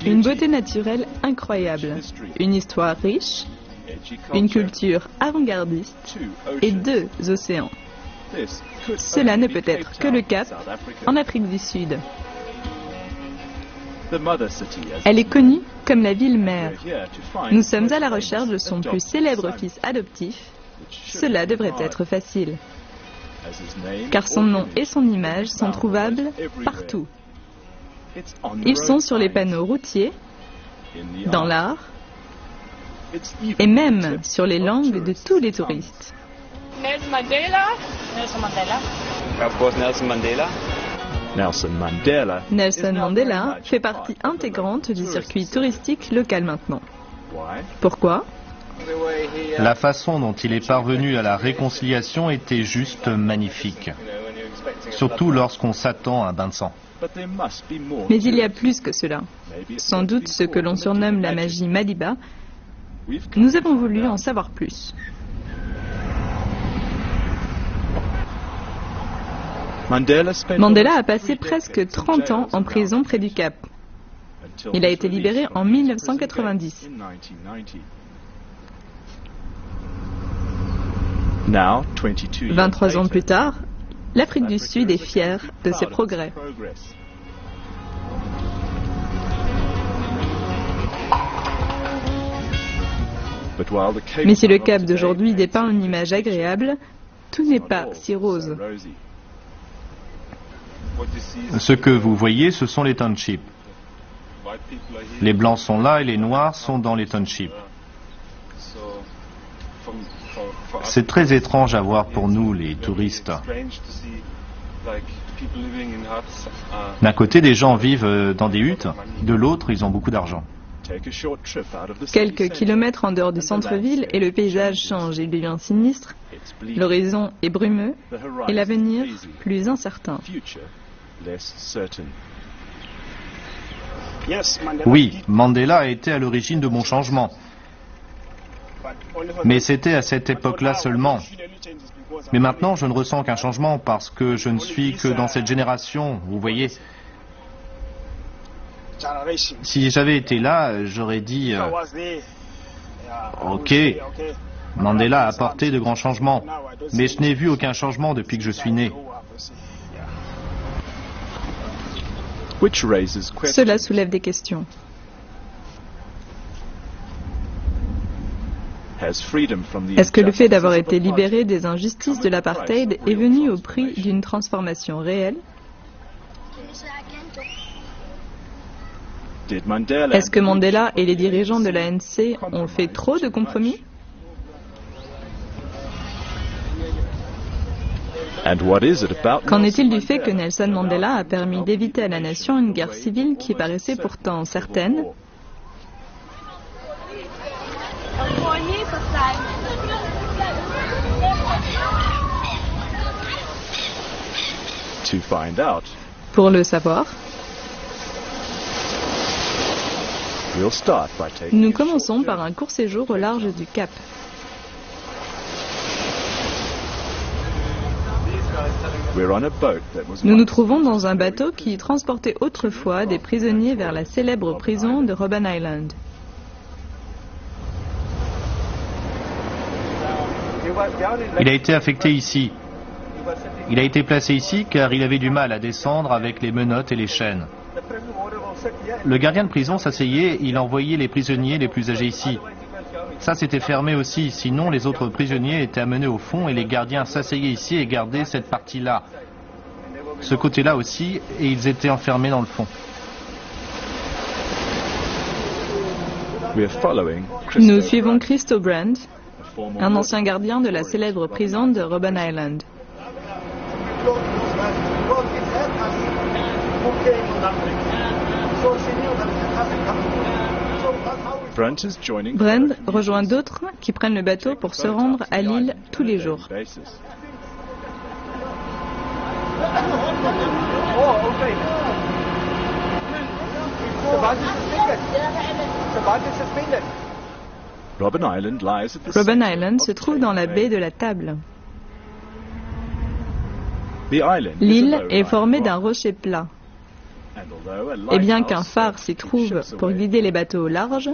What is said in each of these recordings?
Une beauté naturelle incroyable, une histoire riche, une culture avant-gardiste et 2 océans. Cela ne peut être que le Cap, en Afrique du Sud. Elle est connue comme la ville-mère. Nous sommes à la recherche de son plus célèbre fils adoptif. Cela devrait être facile, car son nom et son image sont trouvables partout. Ils sont sur les panneaux routiers, dans l'art, et même sur les langues de tous les touristes. Nelson Mandela. Nelson Mandela. Of course, Nelson Mandela. Nelson Mandela fait partie intégrante du circuit touristique local maintenant. Pourquoi ? La façon dont il est parvenu à la réconciliation était juste magnifique. Surtout lorsqu'on s'attend à un bain de sang. Mais il y a plus que cela. Sans doute ce que l'on surnomme la magie Madiba. Nous avons voulu en savoir plus. Mandela a passé presque 30 ans en prison près du Cap. Il a été libéré en 1990. 23 ans plus tard, l'Afrique du Sud est fière de ses progrès. Mais si le Cap d'aujourd'hui dépeint une image agréable, tout n'est pas si rose. Ce que vous voyez, ce sont les townships. Les blancs sont là et les noirs sont dans les townships. C'est très étrange à voir pour nous, les touristes. D'un côté, des gens vivent dans des huttes, de l'autre, ils ont beaucoup d'argent. Quelques kilomètres en dehors du centre-ville et le paysage change, il devient sinistre, l'horizon est brumeux et l'avenir plus incertain. Oui, Mandela a été à l'origine de mon changement. Mais c'était à cette époque-là seulement. Mais maintenant, je ne ressens qu'un changement parce que je ne suis que dans cette génération, vous voyez. Si j'avais été là, j'aurais dit ok, Mandela a apporté de grands changements, mais je n'ai vu aucun changement depuis que je suis né. Cela soulève des questions. Est-ce que le fait d'avoir été libéré des injustices de l'apartheid est venu au prix d'une transformation réelle ? Est-ce que Mandela et les dirigeants de l'ANC ont fait trop de compromis ? Qu'en est-il du fait que Nelson Mandela a permis d'éviter à la nation une guerre civile qui paraissait pourtant certaine ? Pour le savoir, nous commençons par un court séjour au large du Cap. Nous nous trouvons dans un bateau qui transportait autrefois des prisonniers vers la célèbre prison de Robben Island. Il a été affecté ici. Il a été placé ici car il avait du mal à descendre avec les menottes et les chaînes. Le gardien de prison s'asseyait, il envoyait les prisonniers les plus âgés ici. Ça, c'était fermé aussi, sinon les autres prisonniers étaient amenés au fond et les gardiens s'asseyaient ici et gardaient cette partie-là. Ce côté-là aussi, et ils étaient enfermés dans le fond. Nous suivons Christo Brandt, un ancien gardien de la célèbre prison de Robben Island. Brand rejoint d'autres qui prennent le bateau pour se rendre à l'île tous les jours. Robben Island se trouve dans la baie de la Table. L'île est formée d'un rocher plat. Et bien qu'un phare s'y trouve pour guider les bateaux au large,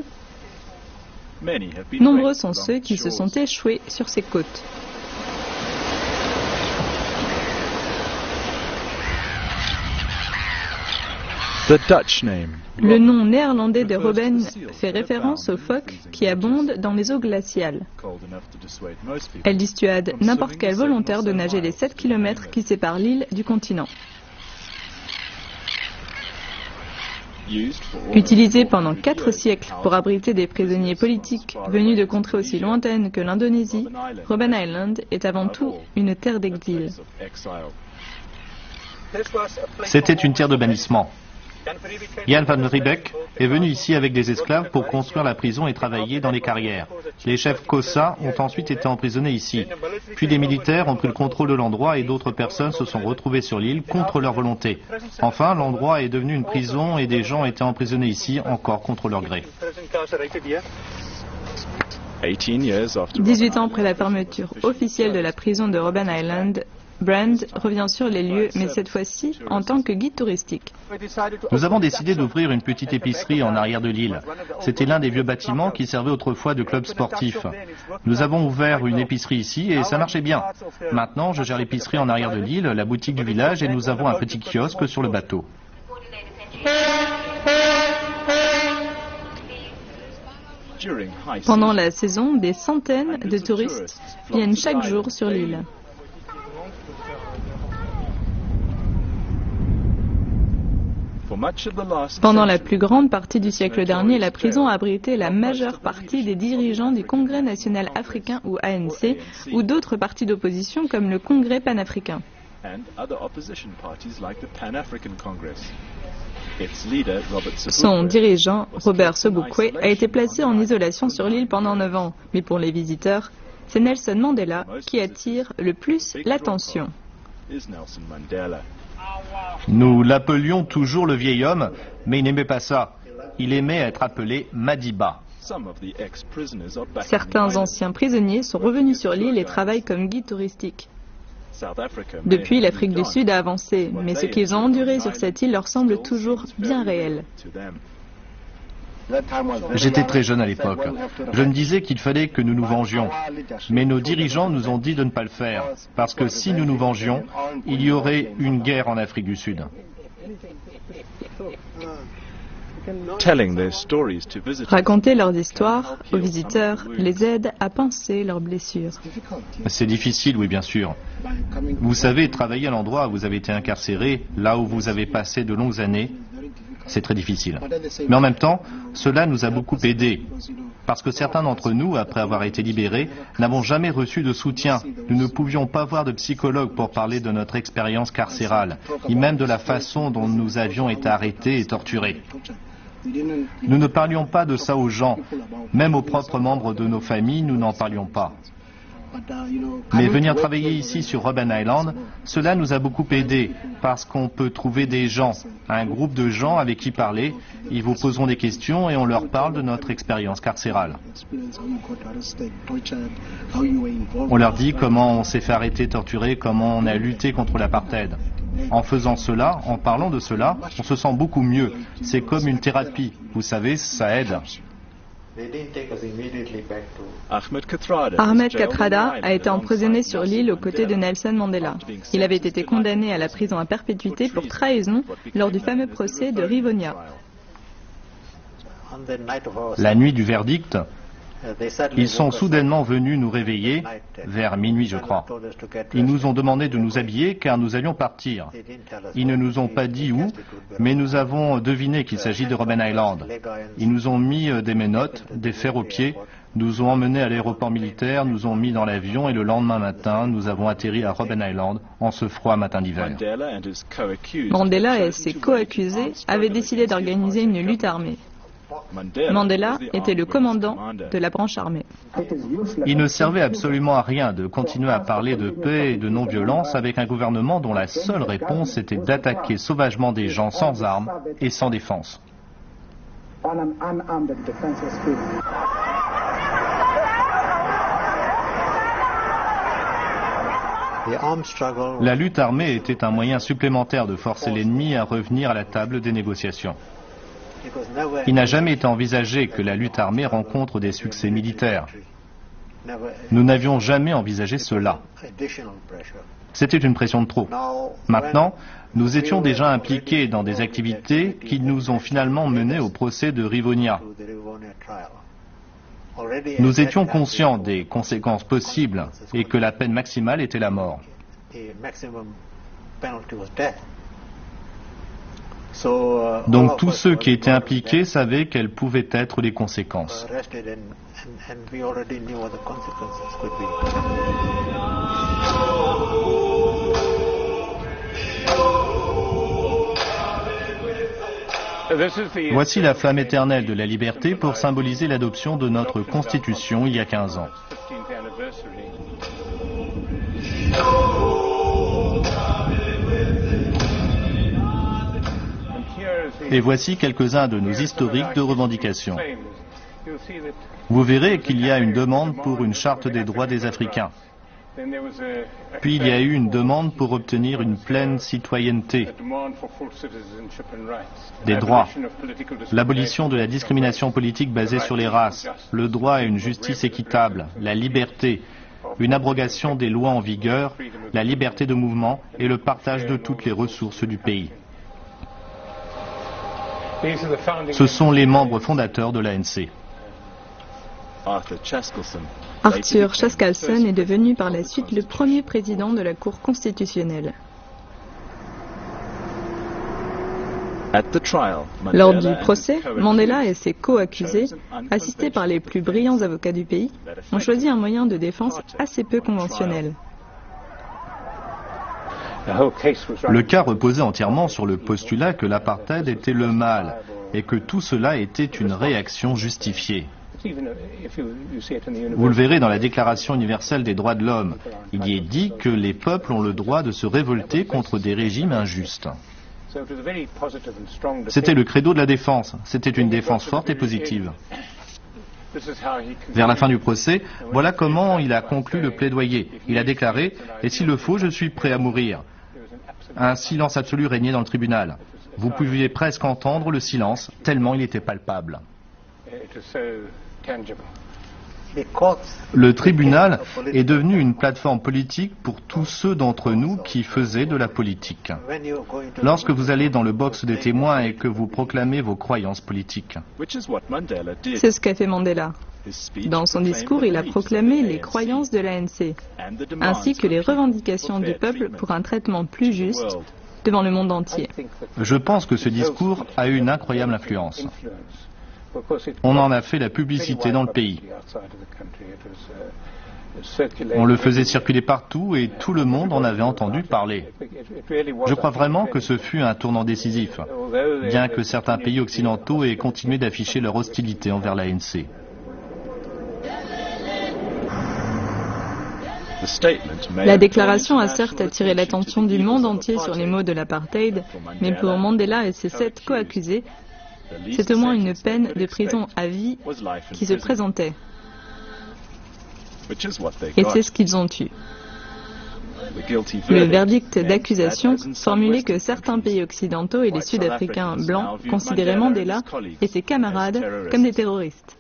nombreux sont ceux qui se sont échoués sur ces côtes. Le nom néerlandais de Robben fait référence aux phoques qui abondent dans les eaux glaciales. Elle dissuade n'importe quel volontaire de nager les 7 km qui séparent l'île du continent. Utilisé pendant 4 siècles pour abriter des prisonniers politiques venus de contrées aussi lointaines que l'Indonésie, Robben Island est avant tout une terre d'exil. C'était une terre de bannissement. Jan van Riebeeck est venu ici avec des esclaves pour construire la prison et travailler dans les carrières. Les chefs Xhosa ont ensuite été emprisonnés ici. Puis des militaires ont pris le contrôle de l'endroit et d'autres personnes se sont retrouvées sur l'île contre leur volonté. Enfin, l'endroit est devenu une prison et des gens étaient emprisonnés ici encore contre leur gré. 18 ans après la fermeture officielle de la prison de Robben Island, Brand revient sur les lieux, mais cette fois-ci en tant que guide touristique. Nous avons décidé d'ouvrir une petite épicerie en arrière de l'île. C'était l'un des vieux bâtiments qui servait autrefois de club sportif. Nous avons ouvert une épicerie ici et ça marchait bien. Maintenant, je gère l'épicerie en arrière de l'île, la boutique du village et nous avons un petit kiosque sur le bateau. Pendant la saison, des centaines de touristes viennent chaque jour sur l'île. Pendant la plus grande partie du siècle dernier, la prison a abrité la majeure partie des dirigeants du Congrès national africain ou ANC ou d'autres partis d'opposition comme le Congrès panafricain. Son dirigeant, Robert Sobukwe, a été placé en isolation sur l'île pendant 9 ans. Mais pour les visiteurs, c'est Nelson Mandela qui attire le plus l'attention. Nous l'appelions toujours le vieil homme, mais il n'aimait pas ça. Il aimait être appelé Madiba. Certains anciens prisonniers sont revenus sur l'île et travaillent comme guides touristiques. Depuis, l'Afrique du Sud a avancé, mais ce qu'ils ont enduré sur cette île leur semble toujours bien réel. J'étais très jeune à l'époque. Je me disais qu'il fallait que nous nous vengions. Mais nos dirigeants nous ont dit de ne pas le faire, parce que si nous nous vengions, il y aurait une guerre en Afrique du Sud. Raconter leurs histoires aux visiteurs les aide à penser leurs blessures. C'est difficile, oui, bien sûr. Vous savez, travailler à l'endroit où vous avez été incarcéré, là où vous avez passé de longues années, c'est très difficile. Mais en même temps, cela nous a beaucoup aidés. Parce que certains d'entre nous, après avoir été libérés, n'avons jamais reçu de soutien. Nous ne pouvions pas voir de psychologue pour parler de notre expérience carcérale, ni même de la façon dont nous avions été arrêtés et torturés. Nous ne parlions pas de ça aux gens. Même aux propres membres de nos familles, nous n'en parlions pas. Mais venir travailler ici sur Robben Island, cela nous a beaucoup aidés parce qu'on peut trouver des gens, un groupe de gens avec qui parler. Ils vous poseront des questions et on leur parle de notre expérience carcérale. On leur dit comment on s'est fait arrêter, torturer, comment on a lutté contre l'apartheid. En faisant cela, en parlant de cela, on se sent beaucoup mieux. C'est comme une thérapie. Vous savez, ça aide. Ahmed Kathrada a été emprisonné sur l'île aux côtés de Nelson Mandela. Il avait été condamné à la prison à perpétuité pour trahison lors du fameux procès de Rivonia. La nuit du verdict, ils sont soudainement venus nous réveiller, vers minuit je crois. Ils nous ont demandé de nous habiller car nous allions partir. Ils ne nous ont pas dit où, mais nous avons deviné qu'il s'agit de Robben Island. Ils nous ont mis des menottes, des fers aux pieds, nous ont emmenés à l'aéroport militaire, nous ont mis dans l'avion et le lendemain matin, nous avons atterri à Robben Island en ce froid matin d'hiver. Mandela et ses co-accusés avaient décidé d'organiser une lutte armée. Mandela était le commandant de la branche armée. Il ne servait absolument à rien de continuer à parler de paix et de non-violence avec un gouvernement dont la seule réponse était d'attaquer sauvagement des gens sans armes et sans défense. La lutte armée était un moyen supplémentaire de forcer l'ennemi à revenir à la table des négociations. Il n'a jamais été envisagé que la lutte armée rencontre des succès militaires. Nous n'avions jamais envisagé cela. C'était une pression de trop. Maintenant, nous étions déjà impliqués dans des activités qui nous ont finalement menés au procès de Rivonia. Nous étions conscients des conséquences possibles et que la peine maximale était la mort. Donc tous ceux qui étaient impliqués savaient quelles pouvaient être les conséquences. Voici la flamme éternelle de la liberté pour symboliser l'adoption de notre Constitution il y a 15 ans. Et voici quelques-uns de nos historiques de revendications. Vous verrez qu'il y a une demande pour une charte des droits des Africains. Puis il y a eu une demande pour obtenir une pleine citoyenneté, des droits, l'abolition de la discrimination politique basée sur les races, le droit à une justice équitable, la liberté, une abrogation des lois en vigueur, la liberté de mouvement et le partage de toutes les ressources du pays. Ce sont les membres fondateurs de l'ANC. Arthur Chaskalson est devenu par la suite le premier président de la Cour constitutionnelle. Lors du procès, Mandela et ses co-accusés, assistés par les plus brillants avocats du pays, ont choisi un moyen de défense assez peu conventionnel. Le cas reposait entièrement sur le postulat que l'apartheid était le mal et que tout cela était une réaction justifiée. Vous le verrez dans la Déclaration universelle des droits de l'homme. Il y est dit que les peuples ont le droit de se révolter contre des régimes injustes. C'était le credo de la défense. C'était une défense forte et positive. Vers la fin du procès, voilà comment il a conclu le plaidoyer. Il a déclaré « Et s'il le faut, je suis prêt à mourir ». Un silence absolu régnait dans le tribunal. Vous pouviez presque entendre le silence, tellement il était palpable. Le tribunal est devenu une plateforme politique pour tous ceux d'entre nous qui faisaient de la politique. Lorsque vous allez dans le box des témoins et que vous proclamez vos croyances politiques. C'est ce qu'a fait Mandela. Dans son discours, il a proclamé les croyances de l'ANC, ainsi que les revendications du peuple pour un traitement plus juste devant le monde entier. Je pense que ce discours a eu une incroyable influence. On en a fait la publicité dans le pays. On le faisait circuler partout et tout le monde en avait entendu parler. Je crois vraiment que ce fut un tournant décisif, bien que certains pays occidentaux aient continué d'afficher leur hostilité envers l'ANC. La déclaration a certes attiré l'attention du monde entier sur les maux de l'apartheid, mais pour Mandela et ses 7 co-accusés, c'est au moins une peine de prison à vie qui se présentait. Et c'est ce qu'ils ont eu. Le verdict d'accusation formulait que certains pays occidentaux et les Sud-Africains blancs considéraient Mandela et ses camarades comme des terroristes.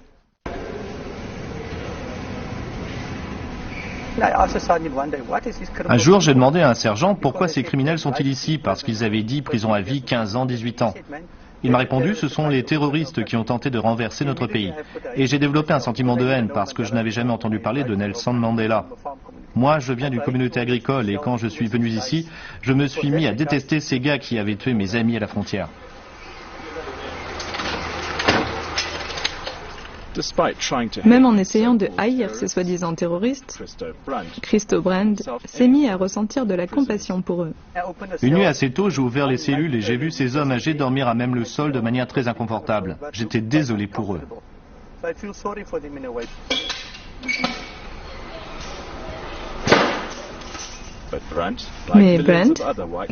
Un jour, j'ai demandé à un sergent pourquoi ces criminels sont-ils ici, parce qu'ils avaient dit prison à vie, 15 ans, 18 ans. Il m'a répondu, ce sont les terroristes qui ont tenté de renverser notre pays. Et j'ai développé un sentiment de haine parce que je n'avais jamais entendu parler de Nelson Mandela. Moi, je viens d'une communauté agricole et quand je suis venu ici, je me suis mis à détester ces gars qui avaient tué mes amis à la frontière. Même en essayant de haïr ces soi-disant terroristes, Christo Brand s'est mis à ressentir de la compassion pour eux. Une nuit assez tôt, j'ai ouvert les cellules et j'ai vu ces hommes âgés dormir à même le sol de manière très inconfortable. J'étais désolé pour eux. Mais Brand,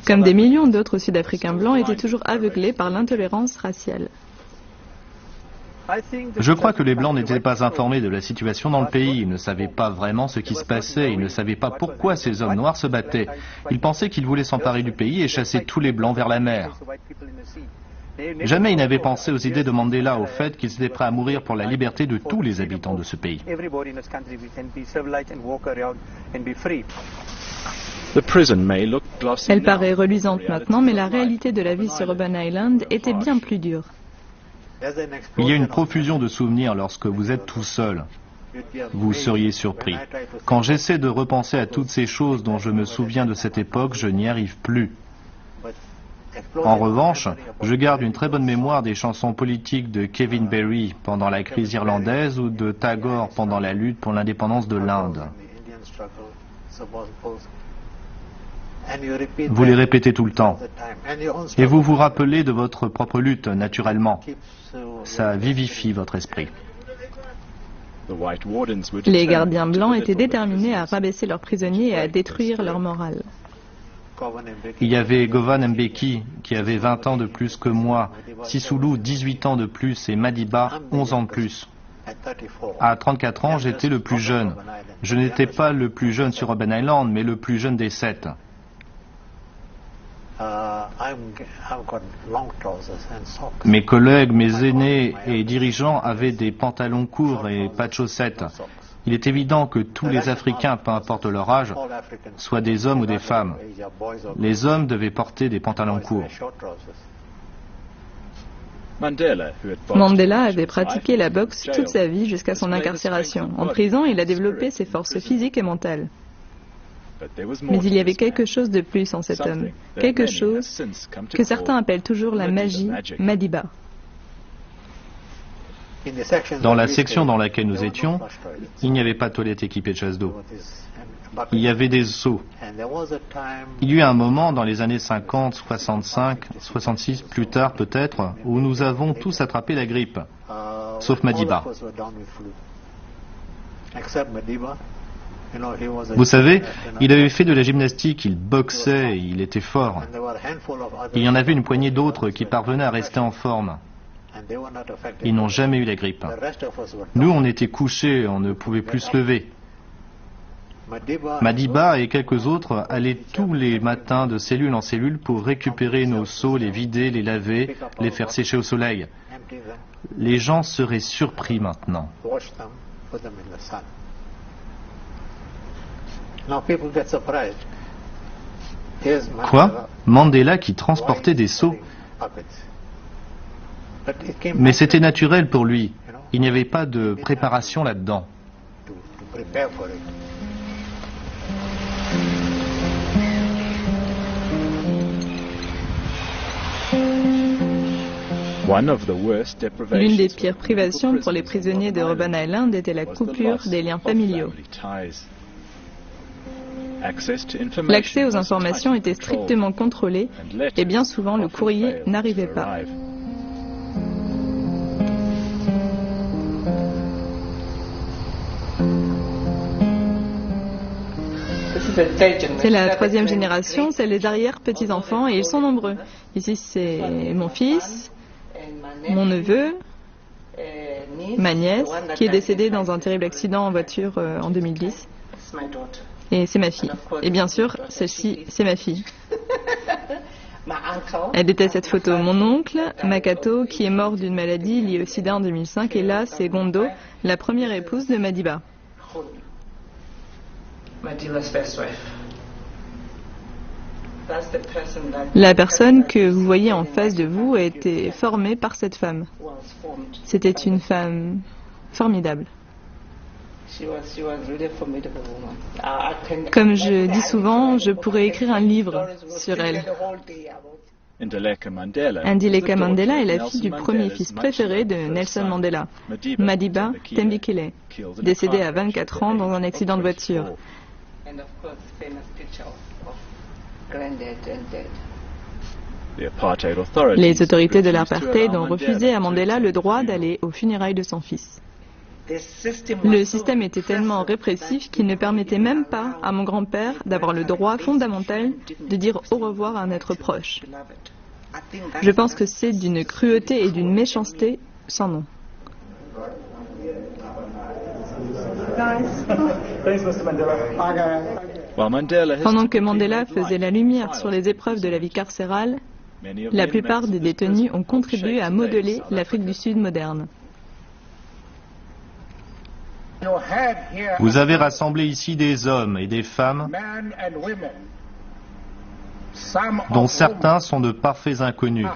comme des millions d'autres Sud-Africains blancs, était toujours aveuglé par l'intolérance raciale. Je crois que les Blancs n'étaient pas informés de la situation dans le pays. Ils ne savaient pas vraiment ce qui se passait. Ils ne savaient pas pourquoi ces hommes noirs se battaient. Ils pensaient qu'ils voulaient s'emparer du pays et chasser tous les Blancs vers la mer. Jamais ils n'avaient pensé aux idées de Mandela, au fait qu'ils étaient prêts à mourir pour la liberté de tous les habitants de ce pays. Elle paraît reluisante maintenant, mais la réalité de la vie sur Robben Island était bien plus dure. Il y a une profusion de souvenirs lorsque vous êtes tout seul. Vous seriez surpris. Quand j'essaie de repenser à toutes ces choses dont je me souviens de cette époque, je n'y arrive plus. En revanche, je garde une très bonne mémoire des chansons politiques de Kevin Barry pendant la crise irlandaise ou de Tagore pendant la lutte pour l'indépendance de l'Inde. Vous les répétez tout le temps. Et vous vous rappelez de votre propre lutte, naturellement. Ça vivifie votre esprit. Les gardiens blancs étaient déterminés à rabaisser leurs prisonniers et à détruire leur morale. Il y avait Govan Mbeki, qui avait 20 ans de plus que moi, Sisulu, 18 ans de plus, et Madiba, 11 ans de plus. À 34 ans, j'étais le plus jeune. Je n'étais pas le plus jeune sur Robben Island, mais le plus jeune des 7. Mes collègues, mes aînés et dirigeants avaient des pantalons courts et pas de chaussettes. Il est évident que tous les Africains, peu importe leur âge, soient des hommes ou des femmes, les hommes devaient porter des pantalons courts. Mandela avait pratiqué la boxe toute sa vie jusqu'à son incarcération. En prison, il a développé ses forces physiques et mentales. Mais il y avait quelque chose de plus en cet homme, quelque chose que certains appellent toujours la magie Madiba. Dans la section dans laquelle nous étions, il n'y avait pas de toilette équipée de chasse d'eau. Il y avait des seaux. Il y eut un moment dans les années 50, 65, 66, plus tard peut-être, où nous avons tous attrapé la grippe, sauf Madiba. Vous savez, il avait fait de la gymnastique, il boxait, il était fort. Il y en avait une poignée d'autres qui parvenaient à rester en forme. Ils n'ont jamais eu la grippe. Nous, on était couchés, on ne pouvait plus se lever. Madiba et quelques autres allaient tous les matins de cellule en cellule pour récupérer nos seaux, les vider, les laver, les faire sécher au soleil. Les gens seraient surpris maintenant. Quoi? Mandela qui transportait des seaux? Mais c'était naturel pour lui. Il n'y avait pas de préparation là-dedans. L'une des pires privations pour les prisonniers de Robben Island était la coupure des liens familiaux. L'accès aux informations était strictement contrôlé et bien souvent le courrier n'arrivait pas. C'est la troisième génération, c'est les arrière-petits-enfants et ils sont nombreux. Ici c'est mon fils, mon neveu, ma nièce qui est décédée dans un terrible accident en voiture en 2010. Et c'est ma fille. Et bien sûr, celle-ci, c'est ma fille. Elle était cette photo. Mon oncle, Makato, qui est mort d'une maladie liée au sida en 2005. Et là, c'est Gondo, la première épouse de Madiba. La personne que vous voyez en face de vous a été formée par cette femme. C'était une femme formidable. Comme je dis souvent, je pourrais écrire un livre sur elle. Ndileka Mandela est la fille du premier fils préféré de Nelson Mandela, Madiba Thembekile, décédé à 24 ans dans un accident de voiture. Les autorités de l'apartheid ont refusé à Mandela le droit d'aller aux funérailles de son fils. Le système était tellement répressif qu'il ne permettait même pas à mon grand-père d'avoir le droit fondamental de dire au revoir à un être proche. Je pense que c'est d'une cruauté et d'une méchanceté sans nom. Pendant que Mandela faisait la lumière sur les épreuves de la vie carcérale, la plupart des détenus ont contribué à modeler l'Afrique du Sud moderne. Vous avez rassemblé ici des hommes et des femmes dont certains sont de parfaits inconnus,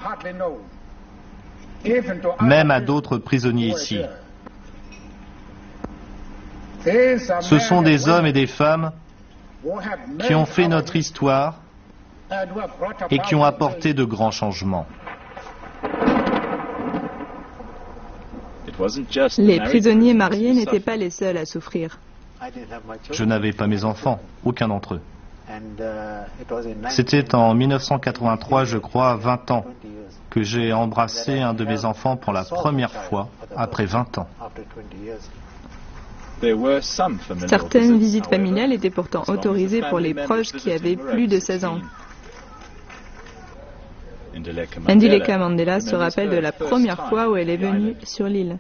même à d'autres prisonniers ici. Ce sont des hommes et des femmes qui ont fait notre histoire et qui ont apporté de grands changements. Les prisonniers mariés n'étaient pas les seuls à souffrir. Je n'avais pas mes enfants, aucun d'entre eux. C'était en 1983, je crois, 20 ans, que j'ai embrassé un de mes enfants pour la première fois après 20 ans. Certaines visites familiales étaient pourtant autorisées pour les proches qui avaient plus de 16 ans. Ndileka Mandela se rappelle de la première fois où elle est venue sur l'île.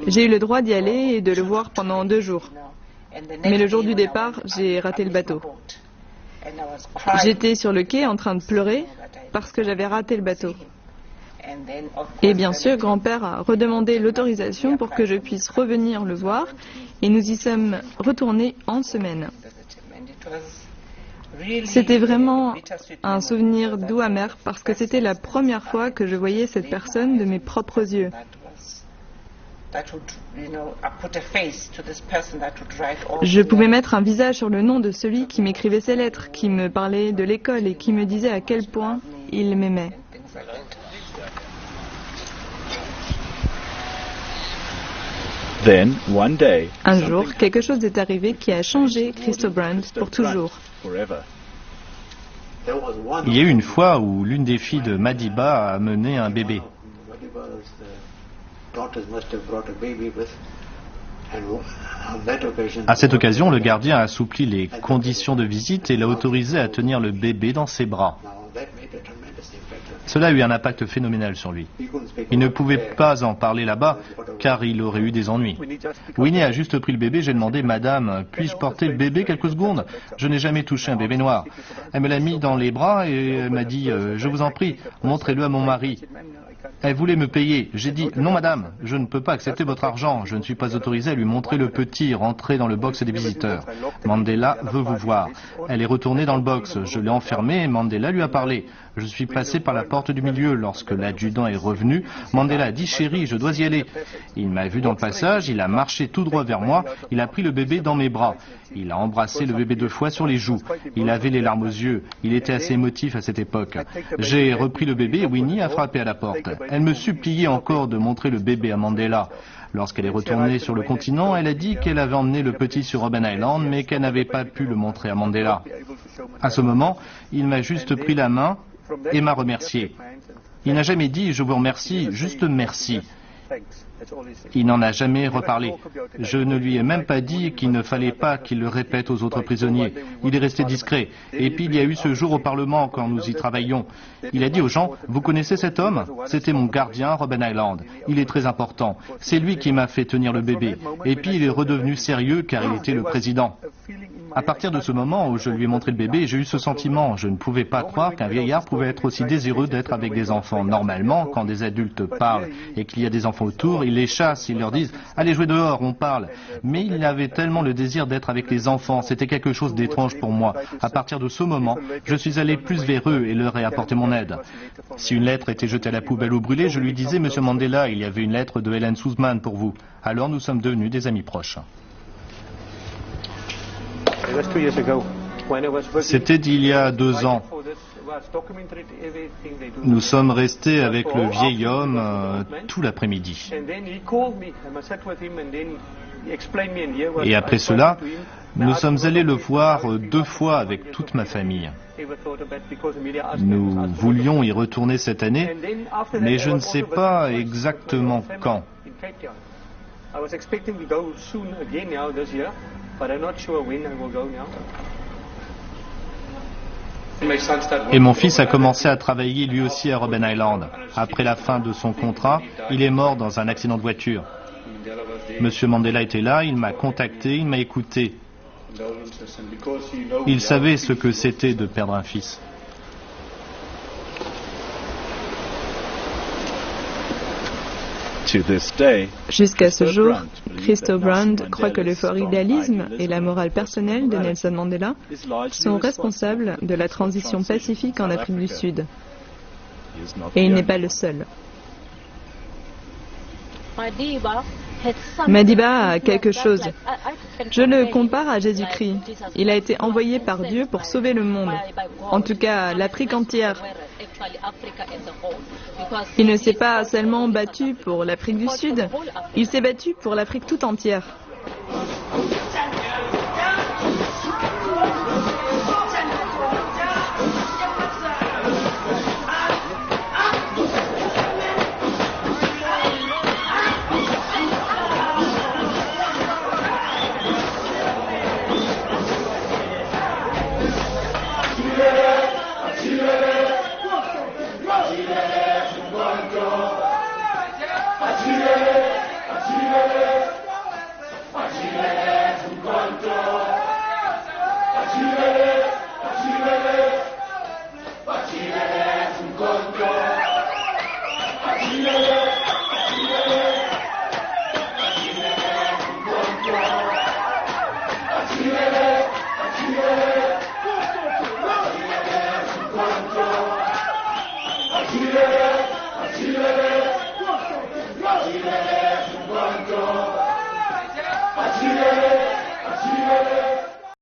J'ai eu le droit d'y aller et de le voir pendant 2 jours. Mais le jour du départ, j'ai raté le bateau. J'étais sur le quai en train de pleurer parce que j'avais raté le bateau. Et bien sûr, grand-père a redemandé l'autorisation pour que je puisse revenir le voir et nous y sommes retournés en semaine. C'était vraiment un souvenir doux amer parce que c'était la première fois que je voyais cette personne de mes propres yeux. Je pouvais mettre un visage sur le nom de celui qui m'écrivait ces lettres, qui me parlait de l'école et qui me disait à quel point il m'aimait. Un jour, quelque chose est arrivé qui a changé Christo Brandt pour toujours. Il y a eu une fois où l'une des filles de Madiba a amené un bébé. À cette occasion, le gardien a assoupli les conditions de visite et l'a autorisé à tenir le bébé dans ses bras. Cela a eu un impact phénoménal sur lui. Il ne pouvait pas en parler là-bas car il aurait eu des ennuis. Winnie a juste pris le bébé. J'ai demandé, Madame, puis-je porter le bébé quelques secondes? Je n'ai jamais touché un bébé noir. Elle me l'a mis dans les bras et elle m'a dit, je vous en prie, montrez-le à mon mari. Elle voulait me payer. J'ai dit, non madame, je ne peux pas accepter votre argent. Je ne suis pas autorisé à lui montrer le petit rentrer dans le box des visiteurs. Mandela veut vous voir. Elle est retournée dans le box. Je l'ai enfermée et Mandela lui a parlé. Je suis passé par la porte du milieu. Lorsque l'adjudant est revenu, Mandela a dit, chérie, je dois y aller. Il m'a vu dans le passage, il a marché tout droit vers moi, il a pris le bébé dans mes bras. Il a embrassé le bébé 2 fois sur les joues. Il avait les larmes aux yeux. Il était assez émotif à cette époque. J'ai repris le bébé et Winnie a frappé à la porte. Elle me suppliait encore de montrer le bébé à Mandela. Lorsqu'elle est retournée sur le continent, elle a dit qu'elle avait emmené le petit sur Robben Island, mais qu'elle n'avait pas pu le montrer à Mandela. À ce moment, il m'a juste pris la main et m'a remercié. Il n'a jamais dit « je vous remercie », juste « merci ». Il n'en a jamais reparlé. Je ne lui ai même pas dit qu'il ne fallait pas qu'il le répète aux autres prisonniers. Il est resté discret. Et puis il y a eu ce jour au Parlement quand nous y travaillions. Il a dit aux gens, vous connaissez cet homme? C'était mon gardien, Robben Island. Il est très important. C'est lui qui m'a fait tenir le bébé. Et puis il est redevenu sérieux car il était le président. À partir de ce moment où je lui ai montré le bébé, j'ai eu ce sentiment. Je ne pouvais pas croire qu'un vieillard pouvait être aussi désireux d'être avec des enfants. Normalement, quand des adultes parlent et qu'il y a des enfants autour, ils les chassent, ils leur disent « Allez jouer dehors, on parle ». Mais il avait tellement le désir d'être avec les enfants, c'était quelque chose d'étrange pour moi. À partir de ce moment, je suis allé plus vers eux et leur ai apporté mon aide. Si une lettre était jetée à la poubelle ou brûlée, je lui disais « Monsieur Mandela, il y avait une lettre de Helen Suzman pour vous ». Alors nous sommes devenus des amis proches. C'était il y a 2 ans. Nous sommes restés avec le vieil homme tout l'après-midi. Et après cela, nous sommes allés le voir 2 fois avec toute ma famille. Nous voulions y retourner cette année, mais je ne sais pas exactement quand. Et mon fils a commencé à travailler lui aussi à Robben Island. Après la fin de son contrat, il est mort dans un accident de voiture. Monsieur Mandela était là, il m'a contacté, il m'a écouté. Il savait ce que c'était de perdre un fils. Jusqu'à ce jour, Christo Brand croit que le fort idéalisme et la morale personnelle de Nelson Mandela sont responsables de la transition pacifique en Afrique du Sud. Et il n'est pas le seul. Madiba a quelque chose. Je le compare à Jésus-Christ. Il a été envoyé par Dieu pour sauver le monde, en tout cas l'Afrique entière. Il ne s'est pas seulement battu pour l'Afrique du Sud, il s'est battu pour l'Afrique tout entière.